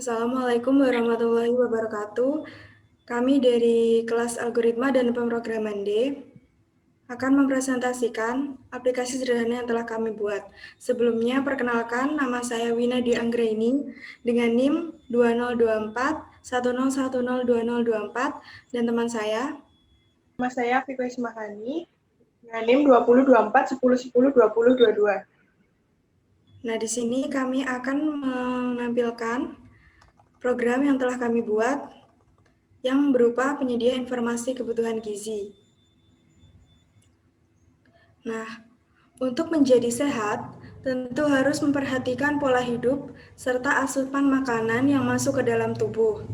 Assalamualaikum warahmatullahi wabarakatuh. Kami dari kelas Algoritma dan Pemrograman D akan mempresentasikan aplikasi sederhana yang telah kami buat. Sebelumnya, perkenalkan, nama saya Wina Dwi Anggraini dengan NIM 2024 dan teman saya. Nama saya Viko Ismahani dengan NIM 2024 10 10 20 22. Nah, di sini kami akan menampilkan program yang telah kami buat yang berupa penyedia informasi kebutuhan gizi. Nah, untuk menjadi sehat, tentu harus memperhatikan pola hidup serta asupan makanan yang masuk ke dalam tubuh.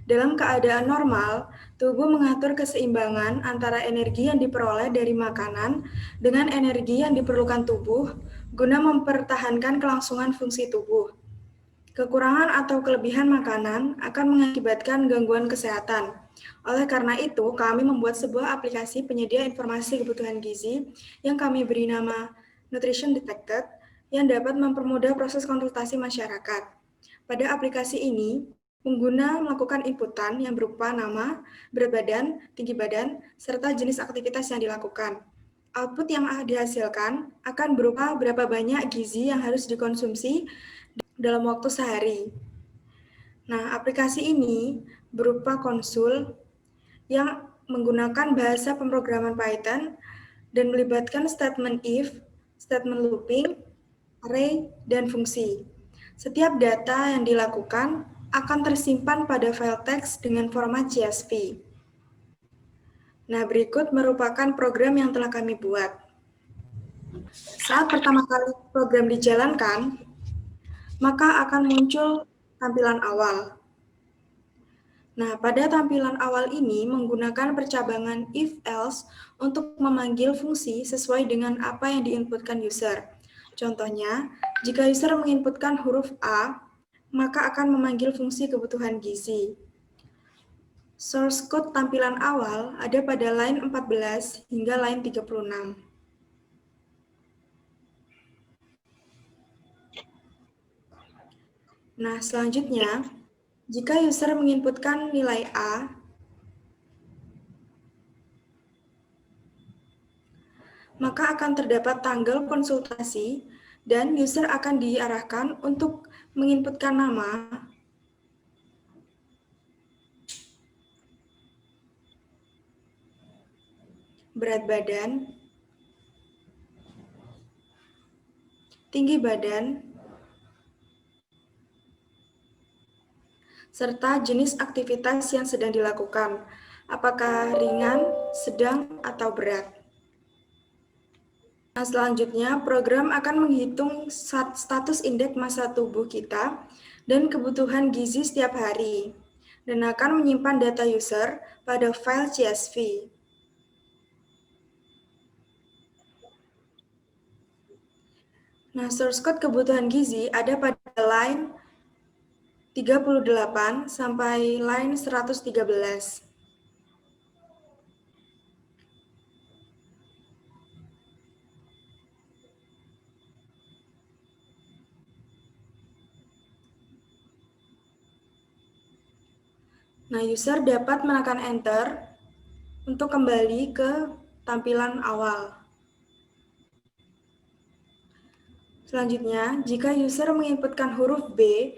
Dalam keadaan normal, tubuh mengatur keseimbangan antara energi yang diperoleh dari makanan dengan energi yang diperlukan tubuh guna mempertahankan kelangsungan fungsi tubuh. Kekurangan atau kelebihan makanan akan mengakibatkan gangguan kesehatan. Oleh karena itu, kami membuat sebuah aplikasi penyedia informasi kebutuhan gizi yang kami beri nama Nutrition Detected yang dapat mempermudah proses konsultasi masyarakat. Pada aplikasi ini, pengguna melakukan inputan yang berupa nama, berat badan, tinggi badan, serta jenis aktivitas yang dilakukan. Output yang dihasilkan akan berupa berapa banyak gizi yang harus dikonsumsi dalam waktu sehari. Nah, aplikasi ini berupa konsul yang menggunakan bahasa pemrograman Python dan melibatkan statement if, statement looping, array, dan fungsi. Setiap data yang dilakukan akan tersimpan pada file teks dengan format CSV. Nah, berikut merupakan program yang telah kami buat. Saat pertama kali program dijalankan, maka akan muncul tampilan awal. Nah, pada tampilan awal ini menggunakan percabangan if-else untuk memanggil fungsi sesuai dengan apa yang diinputkan user. Contohnya, jika user menginputkan huruf A, maka akan memanggil fungsi kebutuhan gizi. Source code tampilan awal ada pada line 14 hingga line 36. Nah, selanjutnya, jika user menginputkan nilai A, maka akan terdapat tanggal konsultasi dan user akan diarahkan untuk menginputkan nama, berat badan, tinggi badan, serta jenis aktivitas yang sedang dilakukan, apakah ringan, sedang, atau berat. Nah, selanjutnya, program akan menghitung status indeks massa tubuh kita dan kebutuhan gizi setiap hari, dan akan menyimpan data user pada file CSV. Nah, source code kebutuhan gizi ada pada line 38 sampai line 113. Nah, user dapat menekan Enter untuk kembali ke tampilan awal. Selanjutnya, jika user menginputkan huruf B,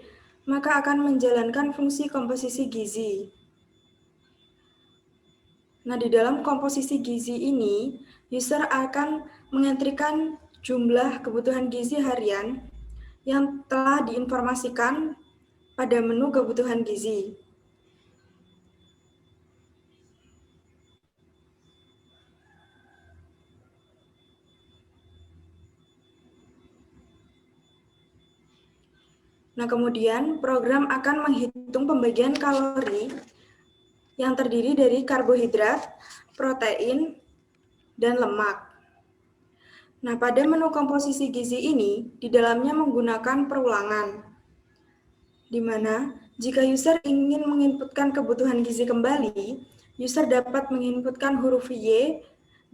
maka akan menjalankan fungsi komposisi gizi. Nah, di dalam komposisi gizi ini, user akan mengentrikan jumlah kebutuhan gizi harian yang telah diinformasikan pada menu kebutuhan gizi. Nah, kemudian program akan menghitung pembagian kalori yang terdiri dari karbohidrat, protein, dan lemak. Nah, pada menu komposisi gizi ini, di dalamnya menggunakan perulangan, di mana jika user ingin menginputkan kebutuhan gizi kembali, user dapat menginputkan huruf Y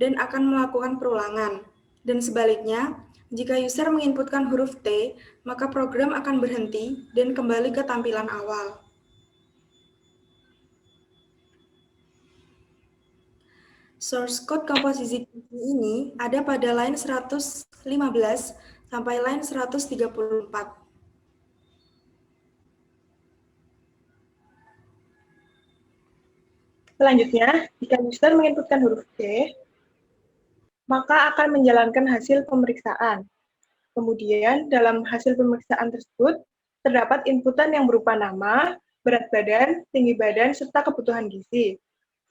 dan akan melakukan perulangan. Dan sebaliknya, Jika user menginputkan huruf T, maka program akan berhenti dan kembali ke tampilan awal. Source code komposisi ini ada pada line 115 sampai line 134. Selanjutnya, jika user menginputkan huruf D, maka akan menjalankan hasil pemeriksaan. Kemudian, dalam hasil pemeriksaan tersebut, terdapat inputan yang berupa nama, berat badan, tinggi badan, serta kebutuhan gizi.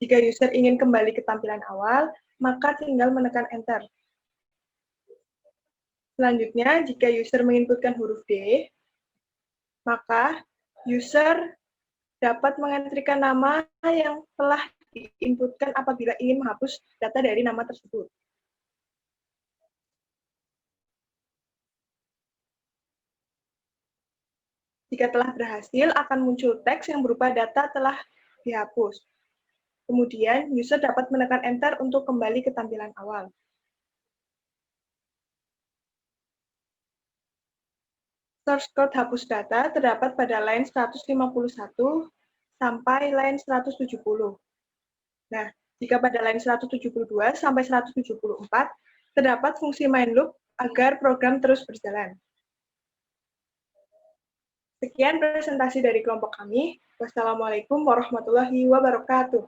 Jika user ingin kembali ke tampilan awal, maka tinggal menekan Enter. Selanjutnya, jika user menginputkan huruf D, maka user dapat mengentrikan nama yang telah diinputkan apabila ingin menghapus data dari nama tersebut. Jika telah berhasil, akan muncul teks yang berupa data telah dihapus. Kemudian, user dapat menekan Enter untuk kembali ke tampilan awal. Source code hapus data terdapat pada line 151 sampai line 170. Nah, jika pada line 172 sampai 174, terdapat fungsi main loop agar program terus berjalan. Sekian presentasi dari kelompok kami. Wassalamualaikum warahmatullahi wabarakatuh.